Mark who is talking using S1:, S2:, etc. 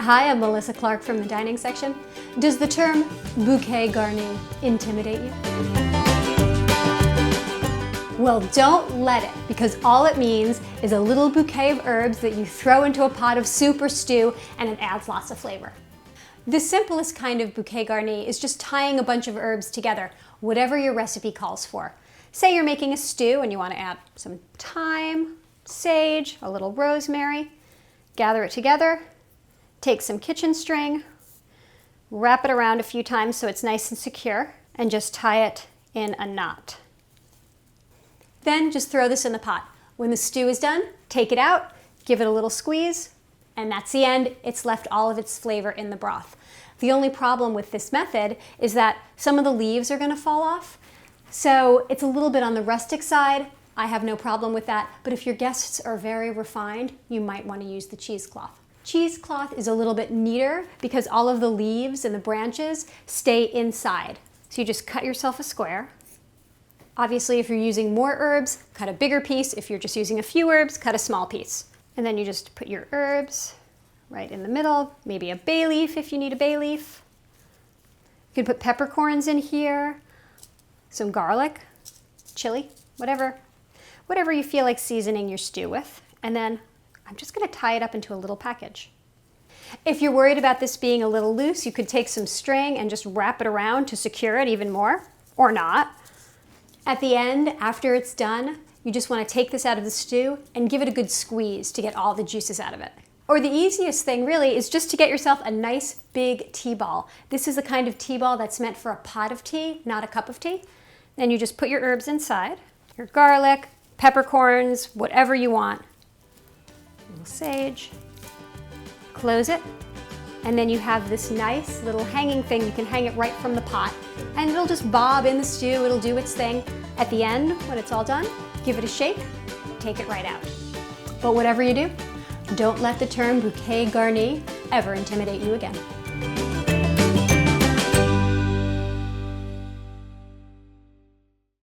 S1: Hi, I'm Melissa Clark from the dining section. Does the term bouquet garni intimidate you? Well, don't let it, because all it means is a little bouquet of herbs that you throw into a pot of soup or stew, and it adds lots of flavor. The simplest kind of bouquet garni is just tying a bunch of herbs together, whatever your recipe calls for. Say you're making a stew and you want to add some thyme, sage, a little rosemary. Gather it together, take some kitchen string, wrap it around a few times so it's nice and secure, and just tie it in a knot. Then just throw this in the pot. When the stew is done, take it out, give it a little squeeze, and that's the end. It's left all of its flavor in the broth. The only problem with this method is that some of the leaves are going to fall off, so it's a little bit on the rustic side. I have no problem with that, but if your guests are very refined, you might want to use the cheesecloth. Cheesecloth is a little bit neater because all of the leaves and the branches stay inside. So you just cut yourself a square. Obviously, if you're using more herbs, cut a bigger piece. If you're just using a few herbs, cut a small piece. And then you just put your herbs right in the middle, maybe a bay leaf if you need a bay leaf. You can put peppercorns in here, some garlic, chili, whatever you feel like seasoning your stew with. And then I'm just going to tie it up into a little package. If you're worried about this being a little loose, you could take some string and just wrap it around to secure it even more, or not. At the end, after it's done, you just want to take this out of the stew and give it a good squeeze to get all the juices out of it. Or the easiest thing really is just to get yourself a nice big tea ball. This is the kind of tea ball that's meant for a pot of tea, not a cup of tea. Then you just put your herbs inside, your garlic, peppercorns, whatever you want. A little sage. Close it. And then you have this nice little hanging thing. You can hang it right from the pot. And it'll just bob in the stew. It'll do its thing. At the end, when it's all done, give it a shake, take it right out. But whatever you do, don't let the term bouquet garni ever intimidate you again.